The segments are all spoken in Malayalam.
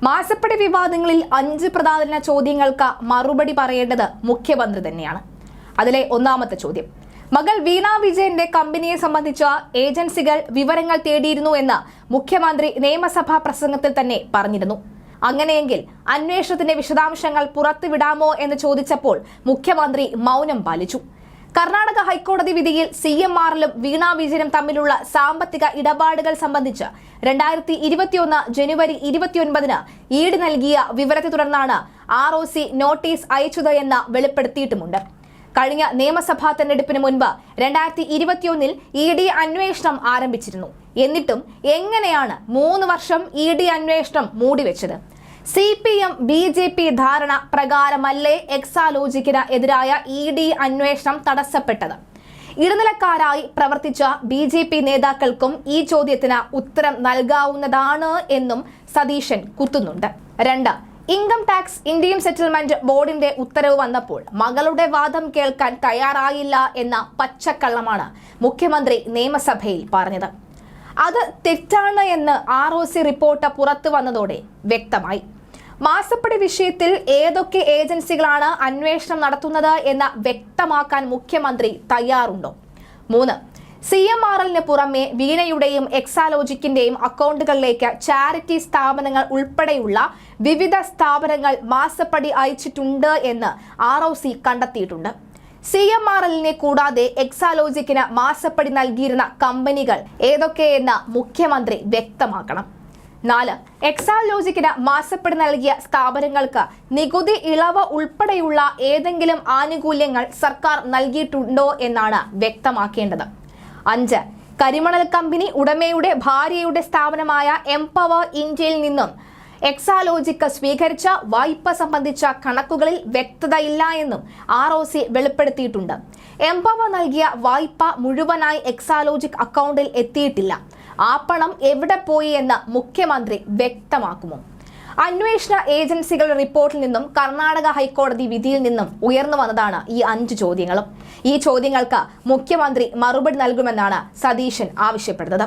മാസപ്പടി വിവാദങ്ങളിൽ 5 പ്രധാന ചോദ്യങ്ങൾക്ക് മറുപടി പറയേണ്ടത് മുഖ്യമന്ത്രി തന്നെയാണ്. അതിലെ ഒന്നാമത്തെ ചോദ്യം, മകൾ വീണ വിജയന്റെ കമ്പനിയെ സംബന്ധിച്ച ഏജൻസികൾ വിവരങ്ങൾ തേടിയിരുന്നു എന്ന് മുഖ്യമന്ത്രി നിയമസഭാ പ്രസംഗത്തിൽ തന്നെ പറഞ്ഞിരുന്നു. അങ്ങനെയെങ്കിൽ അന്വേഷണത്തിന്റെ വിശദാംശങ്ങൾ പുറത്തുവിടാമോ എന്ന് ചോദിച്ചപ്പോൾ മുഖ്യമന്ത്രി മൗനം പാലിച്ചു. കർണാടക ഹൈക്കോടതി വിധിയിൽ CMRലും വീണ വിജയനും തമ്മിലുള്ള സാമ്പത്തിക ഇടപാടുകൾ സംബന്ധിച്ച് 2021 ജനുവരി 29 ഈട് നൽകിയ വിവരത്തെ തുടർന്നാണ് ROC നോട്ടീസ് അയച്ചത് എന്ന് വെളിപ്പെടുത്തിയിട്ടുമുണ്ട്. കഴിഞ്ഞ നിയമസഭാ തെരഞ്ഞെടുപ്പിന് മുൻപ് 2021 ED അന്വേഷണം ആരംഭിച്ചിരുന്നു. എന്നിട്ടും എങ്ങനെയാണ് 3 വർഷം ED അന്വേഷണം മൂടിവെച്ചത്? CPM BJP ധാരണ പ്രകാരമല്ലേ എക്സാലോജിക്കിന് എതിരായ ED അന്വേഷണം തടസ്സപ്പെട്ടത്? ഇടനിലക്കാരായി പ്രവർത്തിച്ച BJP നേതാക്കൾക്കും ഈ ചോദ്യത്തിന് ഉത്തരം നൽകാവുന്നതാണ് എന്നും സതീശൻ കുത്തുന്നുണ്ട്. 2. ഇൻകം ടാക്സ് ഇന്ത്യൻ സെറ്റിൽമെന്റ് ബോർഡിന്റെ ഉത്തരവ് വന്നപ്പോൾ മകളുടെ വാദം കേൾക്കാൻ തയ്യാറായില്ല എന്ന പച്ചക്കള്ളമാണ് മുഖ്യമന്ത്രി നിയമസഭയിൽ പറഞ്ഞത്. അത് തെറ്റാണ് എന്ന് ROC റിപ്പോർട്ട് പുറത്തു വന്നതോടെ വ്യക്തമായി. മാസപ്പടി വിഷയത്തിൽ ഏതൊക്കെ ഏജൻസികളാണ് അന്വേഷണം നടത്തുന്നത് എന്ന് വ്യക്തമാക്കാൻ മുഖ്യമന്ത്രി തയ്യാറുണ്ടോ? 3. CMRലിന് പുറമെ വീണയുടെയും എക്സാലോജിക്കിന്റെയും അക്കൗണ്ടുകളിലേക്ക് ചാരിറ്റി സ്ഥാപനങ്ങൾ ഉൾപ്പെടെയുള്ള വിവിധ സ്ഥാപനങ്ങൾ മാസപ്പടി അയച്ചിട്ടുണ്ട് എന്ന് ROC കണ്ടെത്തിയിട്ടുണ്ട്. CMRലിനെ കൂടാതെ എക്സാലോജിക്കിന് മാസപ്പടി നൽകിയിരുന്ന കമ്പനികൾ ഏതൊക്കെയെന്ന് മുഖ്യമന്ത്രി വ്യക്തമാക്കണം. 4. എക്സാലോജിക്കിന് മാസപ്പടി നൽകിയ സ്ഥാപനങ്ങൾക്ക് നികുതി ഇളവ് ഉൾപ്പെടെയുള്ള ഏതെങ്കിലും ആനുകൂല്യങ്ങൾ സർക്കാർ നൽകിയിട്ടുണ്ടോ എന്നാണ് വ്യക്തമാക്കേണ്ടത്. 5. കരിമണൽ കമ്പനി ഉടമയുടെ ഭാര്യയുടെ സ്ഥാപനമായ എംപവർ ഇന്ത്യയിൽ നിന്നും എക്സാലോജിക്ക് സ്വീകരിച്ച വായ്പ സംബന്ധിച്ച കണക്കുകളിൽ വ്യക്തതയില്ല എന്നും ROC വെളിപ്പെടുത്തിയിട്ടുണ്ട്. എംപവർ നൽകിയ വായ്പ മുഴുവനായി എക്സാലോജിക് അക്കൗണ്ടിൽ എത്തിയിട്ടില്ല. ആ പണം എവിടെ പോയി എന്ന് മുഖ്യമന്ത്രി വ്യക്തമാക്കുമോ? അന്വേഷണ ഏജൻസികളുടെ റിപ്പോർട്ടിൽ നിന്നും കർണാടക ഹൈക്കോടതി വിധിയിൽ നിന്നും ഉയർന്നു വന്നതാണ് ഈ 5 ചോദ്യങ്ങളും. ഈ ചോദ്യങ്ങൾക്ക് മുഖ്യമന്ത്രി മറുപടി നൽകുമെന്നാണ് സതീശൻ ആവശ്യപ്പെടുന്നത്.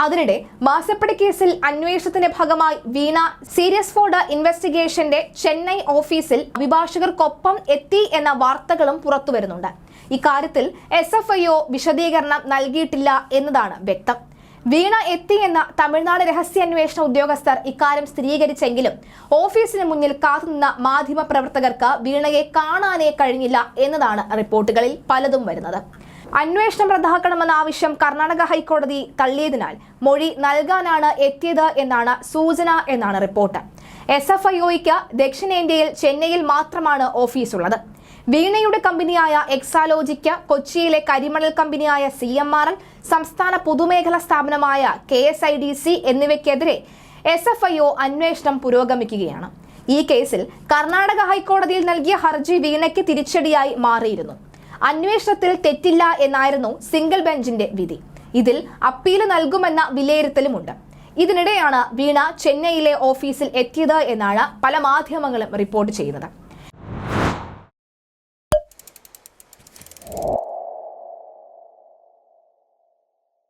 അതിനിടെ മാസപ്പടി കേസിൽ അന്വേഷണത്തിന്റെ ഭാഗമായി വീണ സീരിയസ് ഫോർഡ് ഇൻവെസ്റ്റിഗേഷന്റെ ചെന്നൈ ഓഫീസിൽ അഭിഭാഷകർക്കൊപ്പം എത്തി എന്ന വാർത്തകളും പുറത്തുവരുന്നുണ്ട്. ഇക്കാര്യത്തിൽ SFIO വിശദീകരണം നൽകിയിട്ടില്ല എന്നതാണ് വ്യക്തം. വീണ എത്തി എന്ന തമിഴ്നാട് രഹസ്യാന്വേഷണ ഉദ്യോഗസ്ഥർ ഇക്കാര്യം സ്ഥിരീകരിച്ചെങ്കിലും ഓഫീസിന് മുന്നിൽ കാത്തുനിന്ന മാധ്യമ പ്രവർത്തകർക്ക് വീണയെ കാണാനേ കഴിഞ്ഞില്ല എന്നതാണ് റിപ്പോർട്ടുകളിൽ പലതും വരുന്നത്. അന്വേഷണം റദ്ദാക്കണമെന്ന ആവശ്യം കർണാടക ഹൈക്കോടതി തള്ളിയതിനാൽ മൊഴി നൽകാനാണ് എത്തിയത് എന്നാണ് സൂചന എന്നാണ് റിപ്പോർട്ട്. SFIOയ്ക്ക് ദക്ഷിണേന്ത്യയിൽ ചെന്നൈയിൽ മാത്രമാണ് ഓഫീസുള്ളത്. വീണയുടെ കമ്പനിയായ എക്സാലോജിക്ക് കൊച്ചിയിലെ കരിമണൽ കമ്പനിയായ CMRL, സംസ്ഥാന പൊതുമേഖലാ സ്ഥാപനമായ KSIDC എന്നിവയ്ക്കെതിരെ SFIO അന്വേഷണം പുരോഗമിക്കുകയാണ്. ഈ കേസിൽ കർണാടക ഹൈക്കോടതിയിൽ നൽകിയ ഹർജി വീണയ്ക്ക് തിരിച്ചടിയായി മാറിയിരുന്നു. അന്വേഷണത്തിൽ തെറ്റില്ല എന്നായിരുന്നു സിംഗിൾ ബെഞ്ചിന്റെ വിധി. ഇതിൽ അപ്പീല് നൽകുമെന്ന വിലയിരുത്തലുമുണ്ട്. ഇതിനിടെയാണ് വീണ ചെന്നൈയിലെ ഓഫീസിൽ എത്തിയത് എന്നാണ് പല മാധ്യമങ്ങളും റിപ്പോർട്ട് ചെയ്യുന്നത്.